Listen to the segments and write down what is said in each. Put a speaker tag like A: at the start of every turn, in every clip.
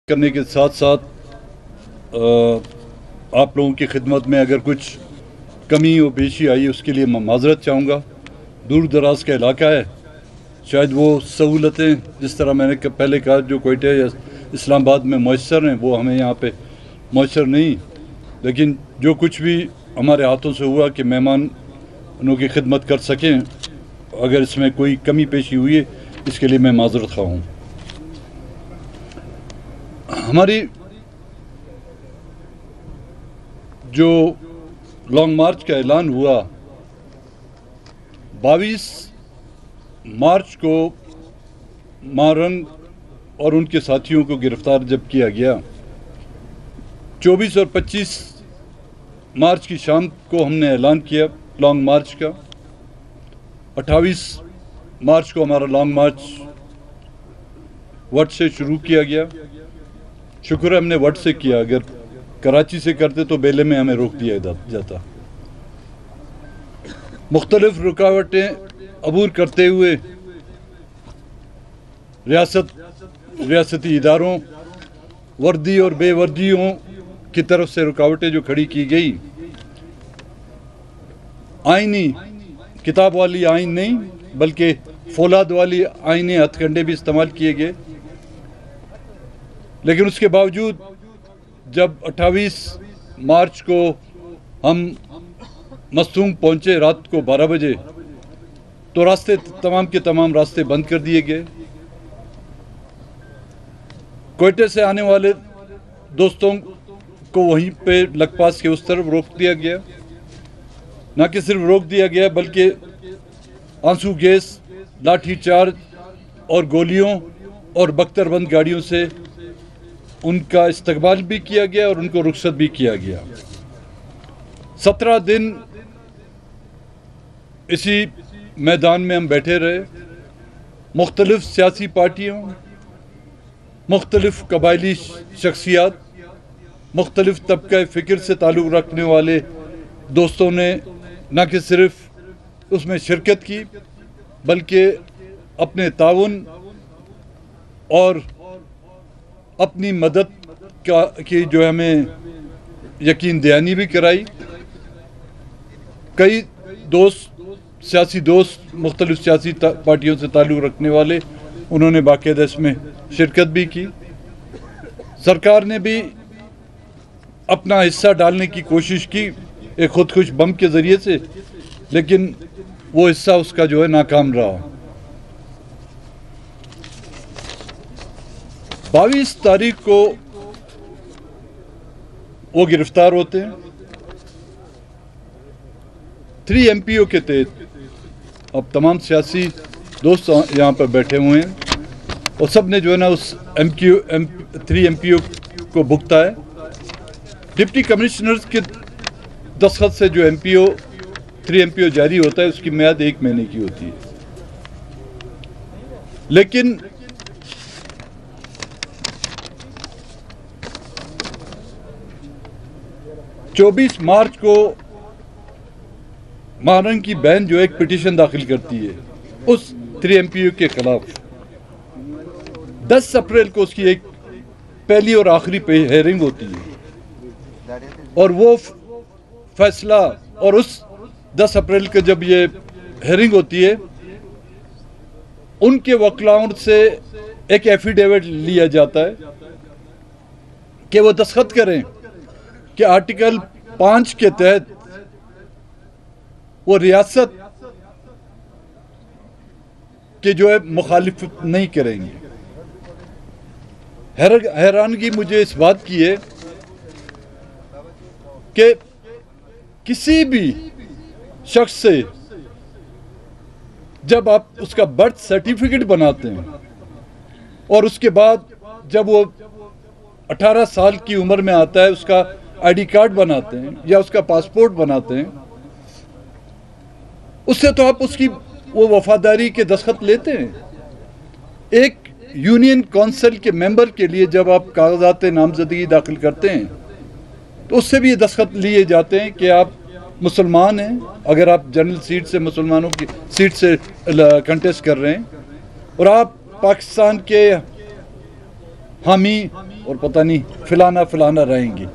A: کرنے کے ساتھ ساتھ آپ لوگوں کی خدمت میں اگر کچھ کمی و بیشی آئی اس کے لیے میں معذرت چاہوں گا. دور دراز کا علاقہ ہے, شاید وہ سہولتیں جس طرح میں نے پہلے کہا جو کوئٹہ یا اسلام آباد میں میسر ہیں وہ ہمیں یہاں پہ میسر نہیں, لیکن جو کچھ بھی ہمارے ہاتھوں سے ہوا کہ مہمانوں کی خدمت کر سکیں, اگر اس میں کوئی کمی پیشی ہوئی ہے اس کے لیے میں معذرت خواہ ہوں. ہماری جو لانگ مارچ کا اعلان ہوا 22 مارچ کو مارنگ اور ان کے ساتھیوں کو گرفتار جب کیا گیا, 24 اور 25 مارچ کی شام کو ہم نے اعلان کیا لانگ مارچ کا. 28 مارچ کو ہمارا لانگ مارچ وٹ سے شروع کیا گیا. شکر ہے ہم نے وٹ سے کیا, اگر کراچی سے کرتے تو بیلے میں ہمیں روک دیا جاتا. مختلف رکاوٹیں عبور کرتے ہوئے ریاستی اداروں, وردی اور بے وردیوں کی طرف سے رکاوٹیں جو کھڑی کی گئی, آئینی کتاب والی آئین نہیں بلکہ فولاد والی آئینی ہتھ کنڈے بھی استعمال کیے گئے. لیکن اس کے باوجود جب 28 مارچ کو ہم مستونگ پہنچے رات کو 12 بجے تو راستے تمام کے تمام راستے بند کر دیے گئے. کوئٹہ سے آنے والے دوستوں کو وہیں پہ لگ پاس کے اس طرف روک دیا گیا. نہ کہ صرف روک دیا گیا بلکہ آنسو گیس, لاٹھی چارج اور گولیوں اور بختر بند گاڑیوں سے ان کا استقبال بھی کیا گیا اور ان کو رخصت بھی کیا گیا. 17 دن اسی میدان میں ہم بیٹھے رہے. مختلف سیاسی پارٹیوں, مختلف قبائلی شخصیات, مختلف طبقہ فکر سے تعلق رکھنے والے دوستوں نے نہ کہ صرف اس میں شرکت کی بلکہ اپنے تعاون اور اپنی مدد کی جو ہمیں یقین دہانی بھی کرائی. کئی سیاسی دوست مختلف سیاسی پارٹیوں سے تعلق رکھنے والے انہوں نے باقاعدہ اس میں شرکت بھی کی. سرکار نے بھی اپنا حصہ ڈالنے کی کوشش کی ایک خودکش بم کے ذریعے سے, لیکن وہ حصہ اس کا جو ہے ناکام رہا. 22 تاریخ کو وہ گرفتار ہوتے ہیں 3 MPO کے تحت. اب تمام سیاسی دوست یہاں پر بیٹھے ہوئے ہیں اور سب نے جو ہے نا اس 3 MPO کو بھگتا ہے. ڈپٹی کمشنر کے دستخط سے جو 3 MPO جاری ہوتا ہے اس کی میعاد 1 مہینے کی ہوتی ہے. لیکن چوبیس مارچ کو مارنگ کی بہن جو ایک پٹیشن داخل کرتی ہے اس 3 MPO کے خلاف. 10 اپریل کو اس کی ایک پہلی اور آخری ہیئرنگ ہوتی ہے اور وہ فیصلہ, اور اس 10 اپریل کو جب یہ ہیئرنگ ہوتی ہے ان کے وکلاؤں سے ایک ایفیڈیوٹ لیا جاتا ہے کہ وہ دستخط کریں کہ آرٹیکل 5 کے تحت وہ ریاست کے جو ہے مخالفت نہیں کریں گے. حیرانگی مجھے اس بات کی ہے کہ کسی بھی شخص سے جب آپ اس کا برتھ سرٹیفکیٹ بناتے ہیں اور اس کے بعد جب وہ 18 سال کی عمر میں آتا ہے اس کا ID کارڈ بناتے ہیں یا اس کا پاسپورٹ بناتے ہیں, اس سے تو آپ اس کی وہ وفاداری کے دستخط لیتے ہیں. ایک یونین کونسل کے ممبر کے لیے جب آپ کاغذات نامزدگی داخل کرتے ہیں تو اس سے بھی یہ دستخط لیے جاتے ہیں کہ آپ مسلمان ہیں, اگر آپ جنرل سیٹ سے مسلمانوں کی سیٹ سے کنٹیسٹ کر رہے ہیں اور آپ پاکستان کے حامی اور پتہ نہیں فلانا فلانا رہیں گی.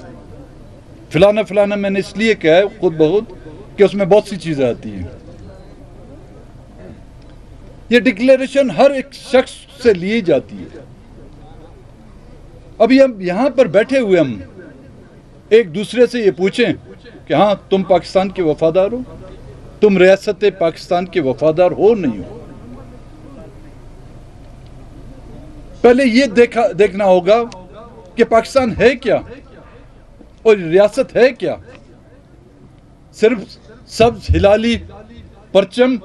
A: فلانا فلانا میں نے اس لیے کہا ہے خود بخود کہ اس میں بہت سی چیزیں آتی ہیں. یہ ڈکلیریشن ہر ایک شخص سے لی جاتی ہے. ابھی ہم یہاں پر بیٹھے ہوئے ہم ایک دوسرے سے یہ پوچھیں کہ ہاں تم پاکستان کے وفادار ہو, تم ریاست پاکستان کے وفادار ہو نہیں ہو. پہلے یہ دیکھنا ہوگا کہ پاکستان ہے کیا اور ریاست ہے کیا. صرف سبز ہلالی پرچم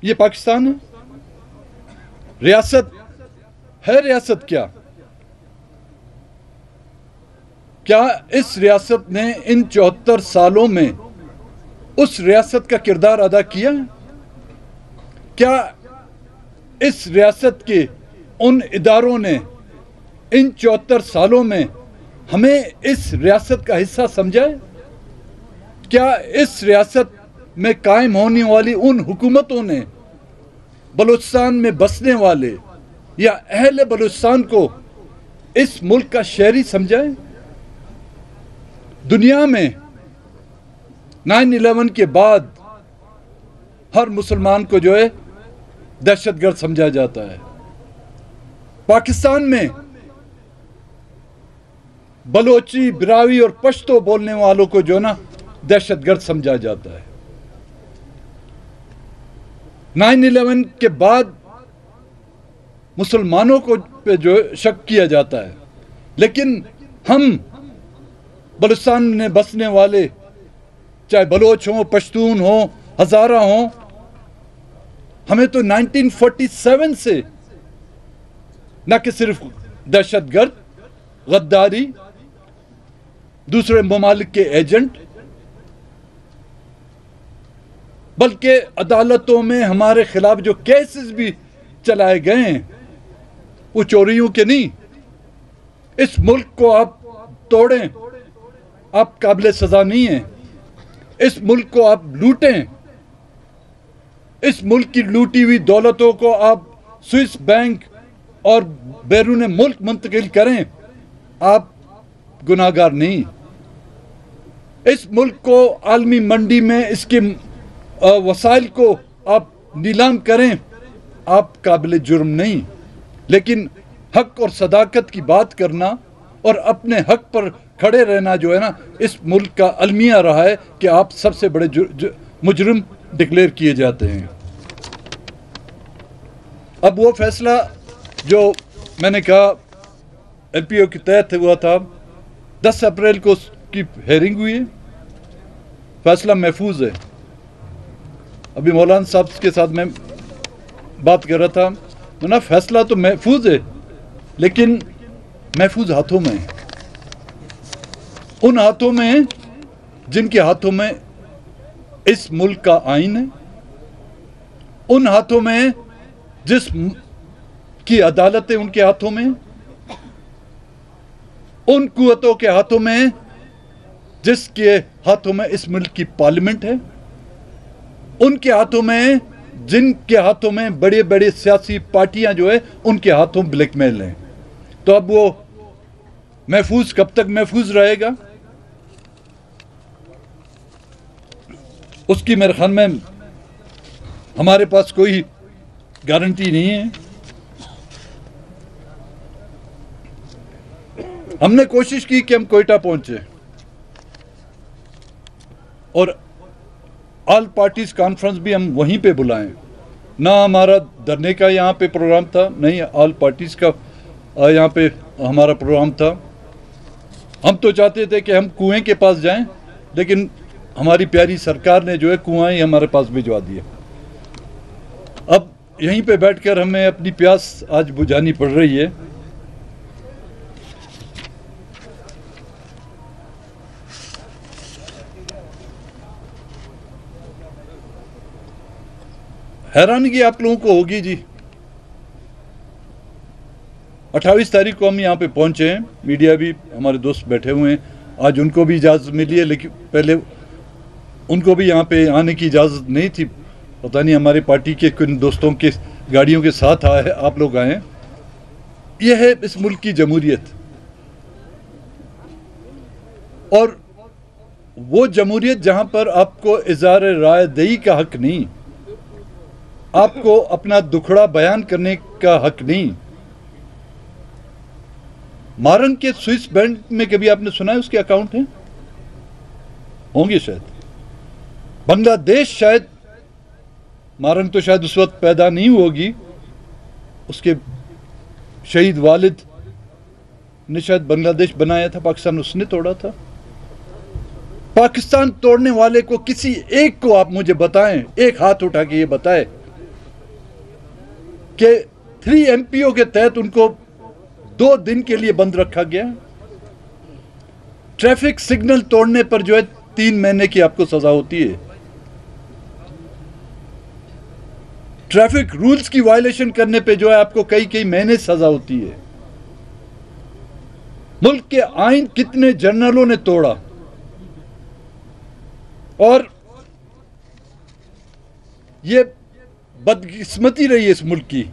A: یہ پاکستان ہے؟ ریاست ہے. ریاست کیا اس ریاست نے ان 74 سالوں میں اس ریاست کا کردار ادا کیا ہے؟ کیا اس ریاست کے ان اداروں نے ان 74 سالوں میں ہمیں اس ریاست کا حصہ سمجھا ہے؟ کیا اس ریاست میں قائم ہونے والی ان حکومتوں نے بلوچستان میں بسنے والے یا اہل بلوچستان کو اس ملک کا شہری سمجھا ہے؟ دنیا میں 9/11 کے بعد ہر مسلمان کو جو ہے دہشت گرد سمجھا جاتا ہے. پاکستان میں بلوچی, براوی اور پشتو بولنے والوں کو جو نا دہشت گرد سمجھا جاتا ہے. 9/11 کے بعد مسلمانوں کو پہ جو شک کیا جاتا ہے, لیکن ہم بلوچستان میں بسنے والے چاہے بلوچ ہوں, پشتون ہوں, ہزارہ ہوں, ہمیں تو 1947 سے نہ کہ صرف دہشت گرد, غداری, دوسرے ممالک کے ایجنٹ, بلکہ عدالتوں میں ہمارے خلاف جو کیسز بھی چلائے گئے ہیں وہ چوریوں کے نہیں. اس ملک کو آپ توڑیں, آپ قابل سزا نہیں ہیں. اس ملک کو آپ لوٹیں, اس ملک کی لوٹی ہوئی دولتوں کو آپ سوئس بینک اور بیرون ملک منتقل کریں, آپ گناہگار نہیں. اس ملک کو عالمی منڈی میں اس کے وسائل کو آپ نیلام کریں, آپ قابل جرم نہیں. لیکن حق اور صداقت کی بات کرنا اور اپنے حق پر کھڑے رہنا جو ہے نا, اس ملک کا المیہ رہا ہے کہ آپ سب سے بڑے مجرم ڈکلیئر کیے جاتے ہیں. اب وہ فیصلہ جو میں نے کہا ایل پی او کے تحت ہوا تھا, 10 اپریل کو اس کی ہیئرنگ ہوئی ہے. فیصلہ محفوظ ہے. ابھی مولانا صاحب کے ساتھ میں بات کر رہا تھا, نا فیصلہ تو محفوظ ہے لیکن محفوظ ہاتھوں میں ہے. ان ہاتھوں میں جن کے ہاتھوں میں اس ملک کا آئین ہے, ان ہاتھوں میں جس کی عدالتیں ان کے ہاتھوں میں, ان قوتوں کے ہاتھوں میں جس کے ہاتھوں میں اس ملک کی پارلیمنٹ ہے, ان کے ہاتھوں میں جن کے ہاتھوں میں بڑے بڑے سیاسی پارٹیاں جو ہے ان کے ہاتھوں بلیک میل ہیں. تو اب وہ محفوظ کب تک محفوظ رہے گا, اس کی میرے خیال میں ہمارے پاس کوئی گارنٹی نہیں ہے. ہم نے کوشش کی کہ ہم کوئٹہ پہنچے اور آل پارٹیز کانفرنس بھی ہم وہیں پہ بلائیں. نہ ہمارا دھرنے کا یہاں پہ پروگرام تھا, نہیں آل پارٹیز کا یہاں پہ ہمارا پروگرام تھا. ہم تو چاہتے تھے کہ ہم کنویں کے پاس جائیں, لیکن ہماری پیاری سرکار نے جو ہے کنواں ہی ہمارے پاس بھجوا دیا. اب یہیں پہ بیٹھ کر ہمیں اپنی پیاس آج بجھانی پڑ رہی ہے. حیرانگی آپ لوگوں کو ہوگی جی, 28 تاریخ کو ہم یہاں پہ پہنچے ہیں, میڈیا بھی ہمارے دوست بیٹھے ہوئے ہیں, آج ان کو بھی اجازت ملی ہے, لیکن پہلے ان کو بھی یہاں پہ آنے کی اجازت نہیں تھی. پتہ نہیں ہماری پارٹی کے کن دوستوں کے گاڑیوں کے ساتھ آپ لوگ آئے ہیں. یہ ہے اس ملک کی جمہوریت، اور وہ جمہوریت جہاں پر آپ کو اظہار رائے دہی کا حق نہیں، آپ کو اپنا دکھڑا بیان کرنے کا حق نہیں۔ مارنگ کے سوئس بینک میں کبھی آپ نے سنا ہے اس کے اکاؤنٹ ہیں؟ ہوں گے شاید۔ بنگلہ دیش شاید، مارنگ تو شاید اس وقت پیدا نہیں ہوگی، اس کے شہید والد نے شاید بنگلہ دیش بنایا تھا، پاکستان اس نے توڑا تھا۔ پاکستان توڑنے والے کو کسی ایک کو آپ مجھے بتائیں، ایک ہاتھ اٹھا کے یہ بتائے کہ 3 MPO کے تحت ان کو 2 دن کے لیے بند رکھا گیا، ٹریفک سگنل توڑنے پر جو ہے 3 مہینے کی آپ کو سزا ہوتی ہے، ٹریفک رولز کی وائلیشن کرنے پہ جو ہے آپ کو کئی مہینے سزا ہوتی ہے۔ ملک کے آئین کتنے جنرلوں نے توڑا، اور یہ بدقسمتی رہی ہے اس ملک کی۔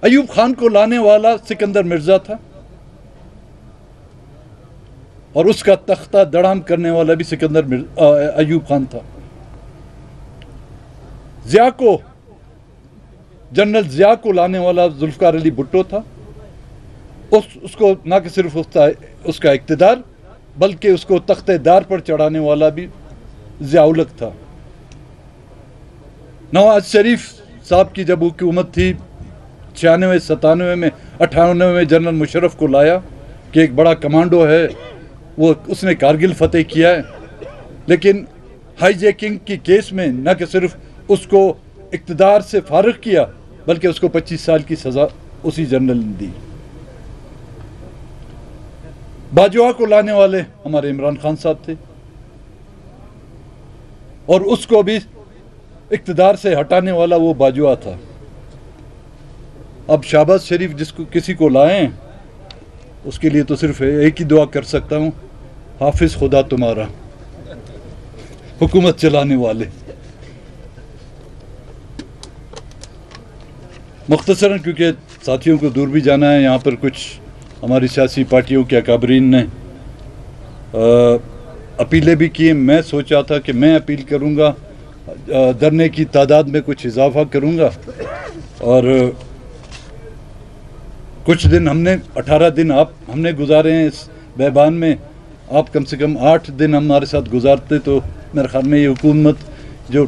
A: ایوب خان کو لانے والا سکندر مرزا تھا، اور اس کا تختہ دڑام کرنے والا بھی ایوب خان تھا۔ جنرل ضیاء کو لانے والا ذوالفقار علی بھٹو تھا، اس کو نہ کہ صرف اس کا اقتدار بلکہ اس کو تختہ دار پر چڑھانے والا بھی ضیاء الحق تھا۔ نواز شریف صاحب کی جب حکومت تھی 96 97 میں، 98 میں جنرل مشرف کو لایا کہ ایک بڑا کمانڈو ہے، اس نے کارگل فتح کیا ہے، لیکن ہائی جیکنگ کی کیس میں نہ کہ صرف اس کو اقتدار سے فارغ کیا بلکہ اس کو 25 سال کی سزا اسی جنرل نے دی۔ باجوہ کو لانے والے ہمارے عمران خان صاحب تھے، اور اس کو بھی اقتدار سے ہٹانے والا وہ باجوہ تھا۔ اب شہباز شریف کسی کو لائیں، اس کے لیے تو صرف ایک ہی دعا کر سکتا ہوں، حافظ خدا تمہارا، حکومت چلانے والے۔ مختصراً کیونکہ ساتھیوں کو دور بھی جانا ہے، یہاں پر کچھ ہماری سیاسی پارٹیوں کے اکابرین نے اپیلیں بھی کی، میں سوچا تھا کہ میں اپیل کروں گا، دھرنے کی تعداد میں کچھ اضافہ کروں گا، اور کچھ دن 18 دن ہم نے گزارے ہیں اس بیابان میں، آپ کم سے کم 8 دن ہمارے ساتھ گزارتے تو میرے خیال میں یہ حکومت جو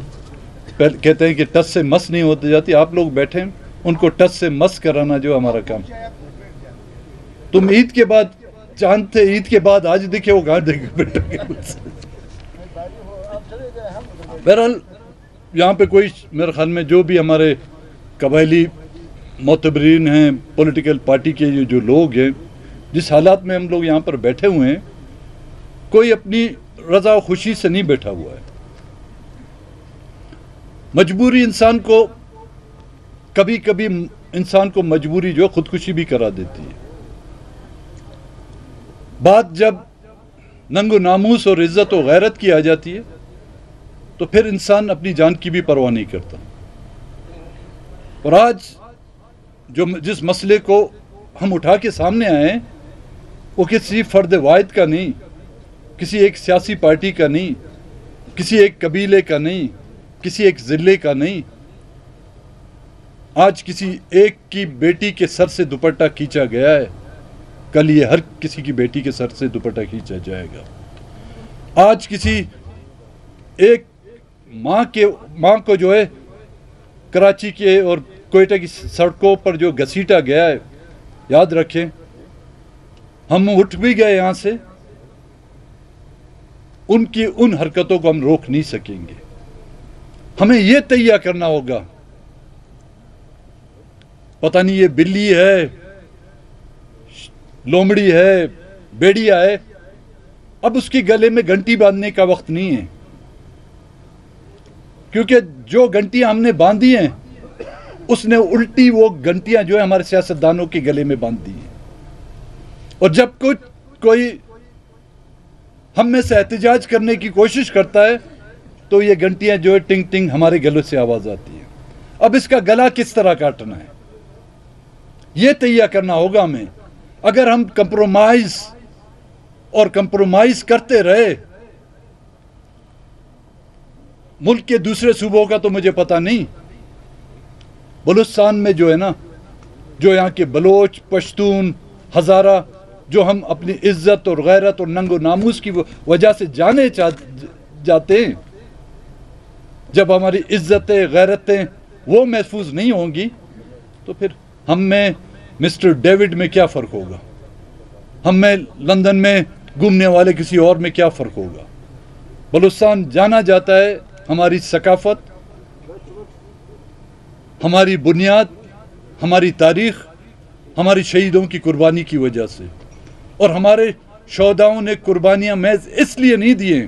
A: کہتے ہیں کہ ٹس سے مس نہیں ہوتی جاتی، آپ لوگ بیٹھے ہیں ان کو ٹس سے مس کرانا جو ہمارا کام۔ تم عید کے بعد چاند تھے، عید کے بعد آج دیکھے وہ کہاں دیکھے بیٹھے گے۔ بہرحال یہاں پہ کوئی میرے خیال میں جو بھی ہمارے قبائلی معتبرین ہیں، پولیٹیکل پارٹی کے جو لوگ ہیں، جس حالات میں ہم لوگ یہاں پر بیٹھے ہوئے ہیں، کوئی اپنی رضا و خوشی سے نہیں بیٹھا ہوا ہے۔ مجبوری انسان کو کبھی انسان کو مجبوری جو خودکشی بھی کرا دیتی ہے۔ بات جب ننگ و ناموس اور عزت و غیرت کی آ جاتی ہے تو پھر انسان اپنی جان کی بھی پرواہ نہیں کرتا۔ اور آج جس مسئلے کو ہم اٹھا کے سامنے آئے ہیں وہ کسی فرد واحد کا نہیں، کسی ایک سیاسی پارٹی کا نہیں، کسی ایک قبیلے کا نہیں، کسی ایک ضلع کا نہیں۔ آج کسی ایک کی بیٹی کے سر سے دوپٹہ کھینچا گیا ہے، کل یہ ہر کسی کی بیٹی کے سر سے دوپٹہ کھینچا جائے گا۔ آج کسی ایک ماں کو جو ہے کراچی کے اور کوئٹہ کی سڑکوں پر جو گھسیٹا گیا ہے، یاد رکھیں ہم اٹھ بھی گئے یہاں سے، ان کی ان حرکتوں کو ہم روک نہیں سکیں گے۔ ہمیں یہ تیہ کرنا ہوگا، پتہ نہیں یہ بلی ہے، لومڑی ہے، بیڑیا ہے، اب اس کی گلے میں گھنٹی باندھنے کا وقت نہیں ہے، کیونکہ جو گھنٹیاں ہم نے باندھی ہیں اس نے الٹی وہ گھنٹیاں جو ہے ہمارے سیاستدانوں کے گلے میں باندھ دی ہیں۔ اور جب کوئی ہم میں سے احتجاج کرنے کی کوشش کرتا ہے تو یہ گھنٹیاں جو ہے ٹنگ ٹنگ ہمارے گلوں سے آواز آتی ہے۔ اب اس کا گلا کس طرح کاٹنا ہے؟ یہ تیہ کرنا ہوگا ہمیں. اگر ہم کمپرومائز کرتے رہے ملک کے دوسرے صوبوں کا تو مجھے پتہ نہیں. بلوچستان میں جو ہے نا، جو یہاں کے بلوچ، پشتون، ہزارہ، جو ہم اپنی عزت اور غیرت اور ننگ و ناموس کی وجہ سے جانے جاتے ہیں، جب ہماری عزتیں، غیرتیں وہ محفوظ نہیں ہوں گی تو پھر ہم میں مسٹر ڈیوڈ میں کیا فرق ہوگا، ہم میں لندن میں گھومنے والے کسی اور میں کیا فرق ہوگا. بلوچستان جانا جاتا ہے ہماری ثقافت، ہماری بنیاد، ہماری تاریخ، ہماری شہیدوں کی قربانی کی وجہ سے. اور ہمارے شہداؤں نے قربانیاں محض اس لیے نہیں دیے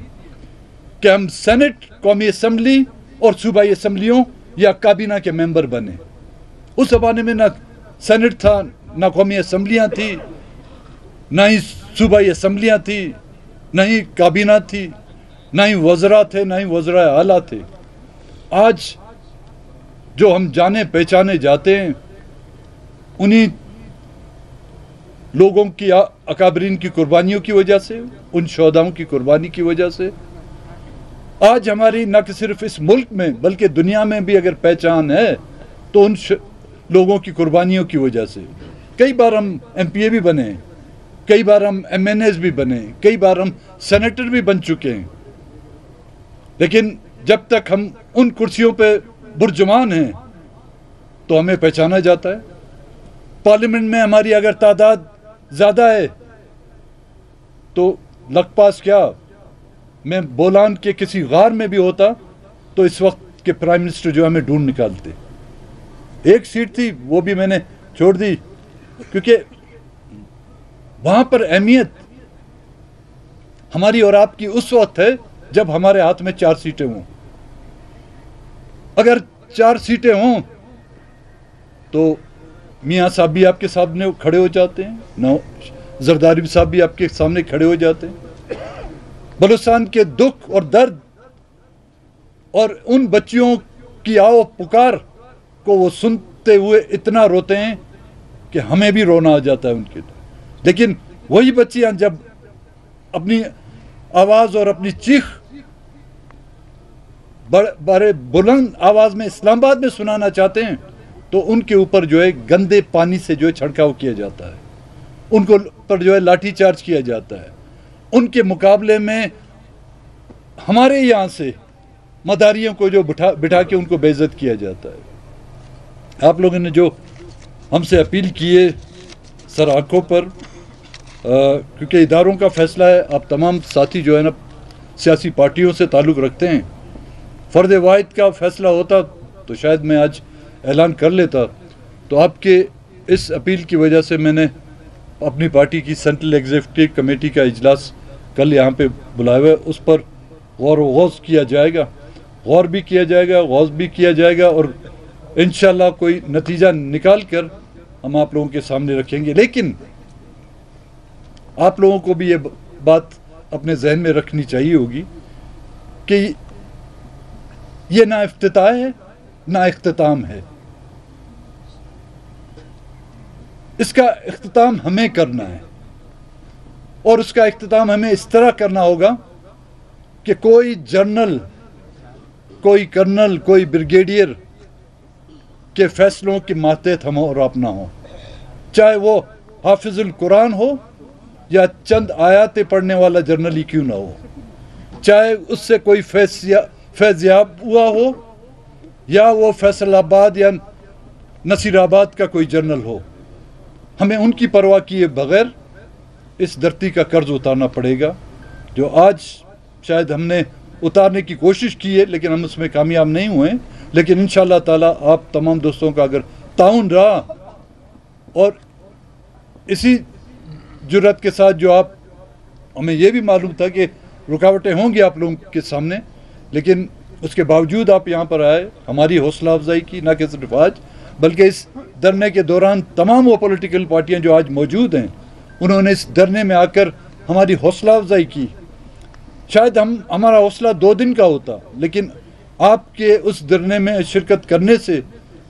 A: کہ ہم سینٹ، قومی اسمبلی اور صوبائی اسمبلیوں یا کابینہ کے ممبر بنے. اس زمانے میں نہ سینٹ تھا، نہ قومی اسمبلیاں تھی، نہ ہی صوبائی اسمبلیاں تھی، نہ ہی کابینہ تھی، نہ ہی وزراء تھے، نہ ہی وزراء اعلیٰ تھے. آج جو ہم جانے پہچانے جاتے ہیں انہی لوگوں کی، اکابرین کی قربانیوں کی وجہ سے، ان شہداؤں کی قربانی کی وجہ سے. آج ہماری نہ کہ صرف اس ملک میں بلکہ دنیا میں بھی اگر پہچان ہے تو ان لوگوں کی قربانیوں کی وجہ سے. کئی بار ہم ایم پی اے بھی بنے ہیں، کئی بار ہم ایم این ایز بھی بنے ہیں، کئی بار ہم سینیٹر بھی بن چکے ہیں، لیکن جب تک ہم ان کرسیوں پہ برجمان ہیں تو ہمیں پہچانا جاتا ہے. پارلیمنٹ میں ہماری اگر تعداد زیادہ ہے تو لگ پاس کیا میں بولان کے کسی غار میں بھی ہوتا تو اس وقت کے پرائم منسٹر جو ہمیں ڈھونڈ نکالتے. ایک سیٹ تھی وہ بھی میں نے چھوڑ دی کیونکہ وہاں پر اہمیت ہماری اور آپ کی اس وقت ہے جب ہمارے ہاتھ میں 4 سیٹیں ہوں. اگر 4 سیٹیں ہوں تو میاں صاحب بھی آپ کے سامنے کھڑے ہو جاتے ہیں، زرداری صاحب بھی آپ کے سامنے کھڑے ہو جاتے ہیں. بلوچستان کے دکھ اور درد اور ان بچیوں کی آو پکار کو وہ سنتے ہوئے اتنا روتے ہیں کہ ہمیں بھی رونا آ جاتا ہے ان کے. لیکن وہی بچیاں جب اپنی آواز اور اپنی چیخ بڑے بلند آواز میں اسلام آباد میں سنانا چاہتے ہیں تو ان کے اوپر جو ہے گندے پانی سے جو ہے چھڑکاؤ کیا جاتا ہے، ان کو پر جو ہے لاٹھی چارج کیا جاتا ہے. ان کے مقابلے میں ہمارے یہاں سے مداریوں کو جو بٹھا کے ان کو بے عزت کیا جاتا ہے. آپ لوگوں نے جو ہم سے اپیل کی ہے سر آنکھوں پر، کیونکہ اداروں کا فیصلہ ہے، آپ تمام ساتھی جو ہے نا سیاسی پارٹیوں سے تعلق رکھتے ہیں. فرد واحد کا فیصلہ ہوتا تو شاید میں آج اعلان کر لیتا. تو آپ کے اس اپیل کی وجہ سے میں نے اپنی پارٹی کی سینٹرل ایگزیکٹو کمیٹی کا اجلاس کل یہاں پہ بلایا ہوا ہے. اس پر غور و غوض کیا جائے گا، غور بھی کیا جائے گا، غوض بھی کیا جائے گا، اور انشاءاللہ کوئی نتیجہ نکال کر ہم آپ لوگوں کے سامنے رکھیں گے. لیکن آپ لوگوں کو بھی یہ بات اپنے ذہن میں رکھنی چاہیے ہوگی کہ یہ نہ افتتاح ہے نہ اختتام ہے. اس کا اختتام ہمیں کرنا ہے، اور اس کا اختتام ہمیں اس طرح کرنا ہوگا کہ کوئی جنرل، کوئی کرنل، کوئی بریگیڈیئر کے فیصلوں کے ماتحت ہم اور آپ نہ ہوں، چاہے وہ حافظ القرآن ہو یا چند آیاتیں پڑھنے والا جنرل ہی کیوں نہ ہو، چاہے اس سے کوئی فیضیاب ہوا ہو یا وہ فیصل آباد یا نصیر آباد کا کوئی جنرل ہو. ہمیں ان کی پرواہ کیے بغیر اس دھرتی کا قرض اتارنا پڑے گا، جو آج شاید ہم نے اتارنے کی کوشش کی ہے لیکن ہم اس میں کامیاب نہیں ہوئے. لیکن انشاءاللہ تعالی آپ تمام دوستوں کا اگر تعاون رہا اور اسی جرات کے ساتھ جو آپ، ہمیں یہ بھی معلوم تھا کہ رکاوٹیں ہوں گی آپ لوگوں کے سامنے، لیکن اس کے باوجود آپ یہاں پر آئے، ہماری حوصلہ افزائی کی، نہ کہ صرف آج بلکہ اس دھرنے کے دوران تمام وہ پولیٹیکل پارٹیاں جو آج موجود ہیں انہوں نے اس دھرنے میں آ کر ہماری حوصلہ افزائی کی. شاید ہمارا حوصلہ 2 دن کا ہوتا، لیکن آپ کے اس دھرنے میں شرکت کرنے سے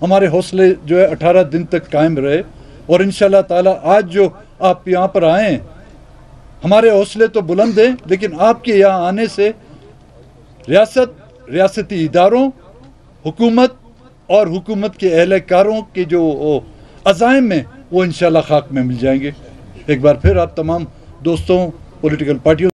A: ہمارے حوصلے جو ہے 18 دن تک قائم رہے. اور انشاءاللہ تعالی آج جو آپ یہاں پر آئے ہیں، ہمارے حوصلے تو بلند ہیں، لیکن آپ کے یہاں آنے سے ریاستی اداروں، حکومت اور حکومت کے اہلکاروں کے جو عزائم ہیں وہ انشاءاللہ خاک میں مل جائیں گے۔ ایک بار پھر آپ تمام دوستوں، پولیٹیکل پارٹیوں